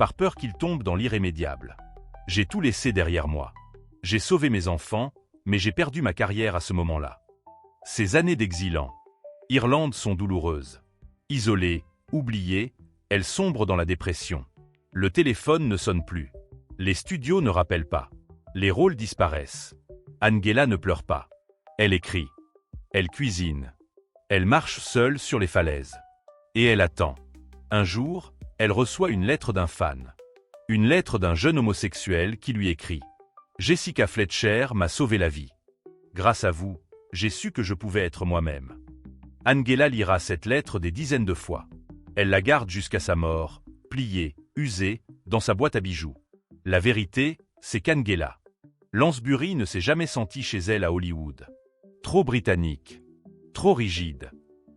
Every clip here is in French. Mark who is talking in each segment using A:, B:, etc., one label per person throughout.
A: par peur qu'il tombe dans l'irrémédiable. J'ai tout laissé derrière moi. J'ai sauvé mes enfants, mais j'ai perdu ma carrière à ce moment-là. Ces années d'exil en Irlande sont douloureuses. Isolée, oubliée, elle sombre dans la dépression. Le téléphone ne sonne plus. Les studios ne rappellent pas. Les rôles disparaissent. Angela ne pleure pas. Elle écrit. Elle cuisine. Elle marche seule sur les falaises. Et elle attend. Un jour, elle reçoit une lettre d'un fan. Une lettre d'un jeune homosexuel qui lui écrit « Jessica Fletcher m'a sauvé la vie. Grâce à vous, j'ai su que je pouvais être moi-même. » Angela lira cette lettre des dizaines de fois. Elle la garde jusqu'à sa mort, pliée, usée, dans sa boîte à bijoux. La vérité, c'est qu'Angela Lansbury ne s'est jamais sentie chez elle à Hollywood. Trop britannique, trop rigide,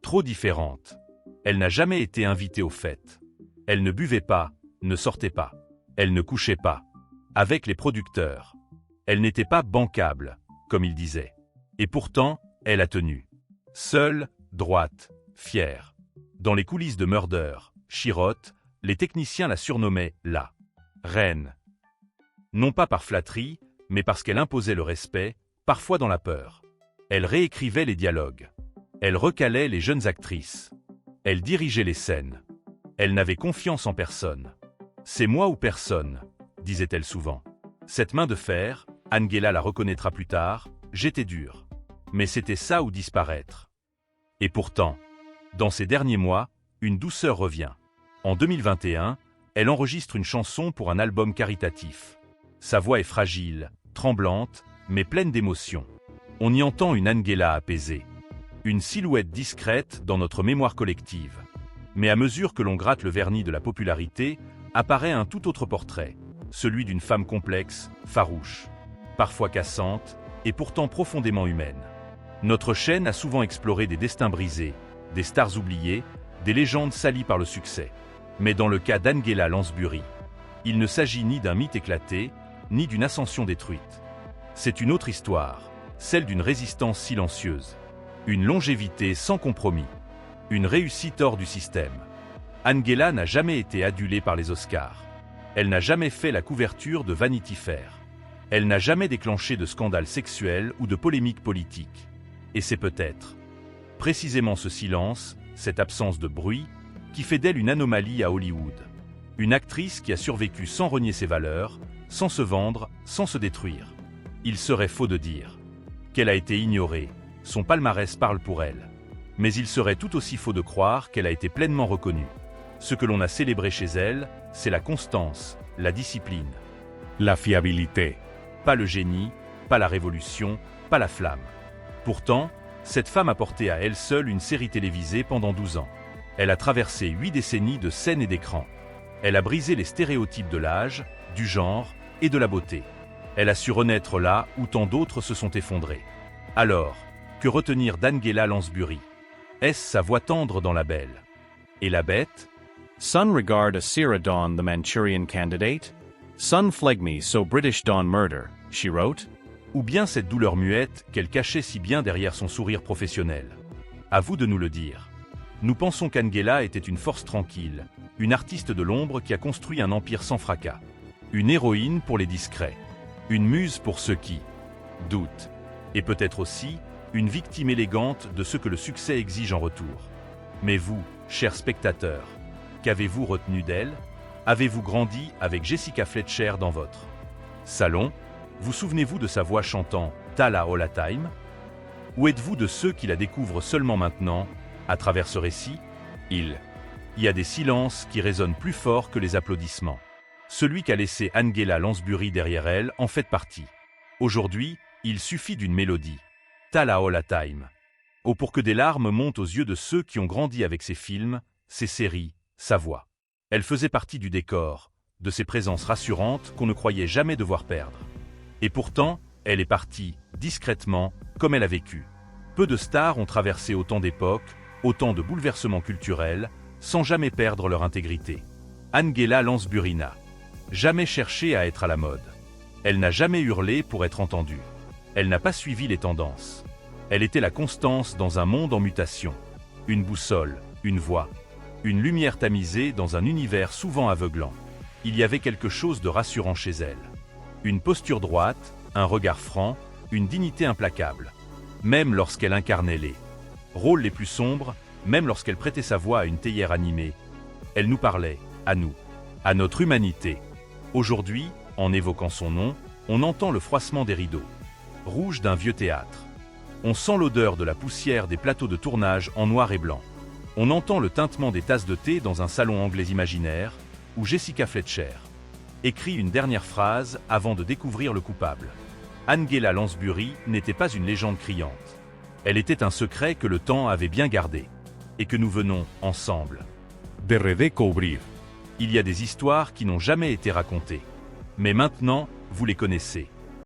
A: trop différente. Elle n'a jamais été invitée aux fêtes. Elle ne buvait pas, ne sortait pas. Elle ne couchait pas avec les producteurs. Elle n'était pas bancable, comme il disait. Et pourtant, elle a tenu. Seule, droite, fière. Dans les coulisses de Murder, She Wrote, les techniciens la surnommaient la reine. Non pas par flatterie, mais parce qu'elle imposait le respect, parfois dans la peur. Elle réécrivait les dialogues. Elle recalait les jeunes actrices. Elle dirigeait les scènes. Elle n'avait confiance en personne. « C'est moi ou personne », disait-elle souvent. Cette main de fer, Angela la reconnaîtra plus tard, j'étais dure. Mais c'était ça ou disparaître. Et pourtant, dans ces derniers mois, une douceur revient. En 2021, elle enregistre une chanson pour un album caritatif. Sa voix est fragile, tremblante, mais pleine d'émotion. On y entend une Angela apaisée. Une silhouette discrète dans notre mémoire collective. Mais à mesure que l'on gratte le vernis de la popularité, apparaît un tout autre portrait, celui d'une femme complexe, farouche, parfois cassante, et pourtant profondément humaine. Notre chaîne a souvent exploré des destins brisés, des stars oubliées, des légendes salies par le succès. Mais dans le cas d'Angela Lansbury, il ne s'agit ni d'un mythe éclaté, ni d'une ascension détruite. C'est une autre histoire, celle d'une résistance silencieuse, une longévité sans compromis, une réussite hors du système. Angela n'a jamais été adulée par les Oscars. Elle n'a jamais fait la couverture de Vanity Fair. Elle n'a jamais déclenché de scandales sexuels ou de polémiques politiques. Et c'est peut-être précisément ce silence, cette absence de bruit, qui fait d'elle une anomalie à Hollywood. Une actrice qui a survécu sans renier ses valeurs, sans se vendre, sans se détruire. Il serait faux de dire qu'elle a été ignorée, son palmarès parle pour elle. Mais il serait tout aussi faux de croire qu'elle a été pleinement reconnue. Ce que l'on a célébré chez elle, c'est la constance, la discipline.
B: La fiabilité.
A: Pas le génie, pas la révolution, pas la flamme. Pourtant, cette femme a porté à elle seule une série télévisée pendant 12 ans. Elle a traversé 8 décennies de scène et d'écran. Elle a brisé les stéréotypes de l'âge, du genre et de la beauté. Elle a su renaître là où tant d'autres se sont effondrés. Alors, que retenir d'Angela Lansbury? Est-ce sa voix tendre dans La Belle? Et La Bête?
B: Son regard a Sierra Dawn the Manchurian Candidate? Son fleg me so British Dawn murder, she wrote?
A: Ou bien cette douleur muette qu'elle cachait si bien derrière son sourire professionnel? À vous de nous le dire. Nous pensons qu'Angela était une force tranquille, une artiste de l'ombre qui a construit un empire sans fracas. Une héroïne pour les discrets. Une muse pour ceux qui doutent. Et peut-être aussi, une victime élégante de ce que le succès exige en retour. Mais vous, chers spectateurs, qu'avez-vous retenu d'elle? Avez-vous grandi avec Jessica Fletcher dans votre salon? Vous souvenez-vous de sa voix chantant « Tala All a Time » Ou êtes-vous de ceux qui la découvrent seulement maintenant, à travers ce récit? Il y a des silences qui résonnent plus fort que les applaudissements. Celui qu'a laissé Angela Lansbury derrière elle en fait partie. Aujourd'hui, il suffit d'une mélodie. Tala All a Time. Oh, pour que des larmes montent aux yeux de ceux qui ont grandi avec ses films, ses séries, sa voix. Elle faisait partie du décor, de ces présences rassurantes qu'on ne croyait jamais devoir perdre. Et pourtant, elle est partie, discrètement, comme elle a vécu. Peu de stars ont traversé autant d'époques, autant de bouleversements culturels, sans jamais perdre leur intégrité. Angela Lansbury n'a jamais cherché à être à la mode. Elle n'a jamais hurlé pour être entendue. Elle n'a pas suivi les tendances. Elle était la constance dans un monde en mutation. Une boussole, une voix, une lumière tamisée dans un univers souvent aveuglant. Il y avait quelque chose de rassurant chez elle. Une posture droite, un regard franc, une dignité implacable. Même lorsqu'elle incarnait les rôles les plus sombres, même lorsqu'elle prêtait sa voix à une théière animée, elle nous parlait, à nous, à notre humanité. Aujourd'hui, en évoquant son nom, on entend le froissement des rideaux rouges d'un vieux théâtre. On sent l'odeur de la poussière des plateaux de tournage en noir et blanc. On entend le tintement des tasses de thé dans un salon anglais imaginaire, où Jessica Fletcher écrit une dernière phrase avant de découvrir le coupable. Angela Lansbury n'était pas une légende criante. Elle était un secret que le temps avait bien gardé, et que nous venons, ensemble,
B: de redécouvrir.
A: Il y a des histoires qui n'ont jamais été racontées. Mais maintenant, vous les connaissez.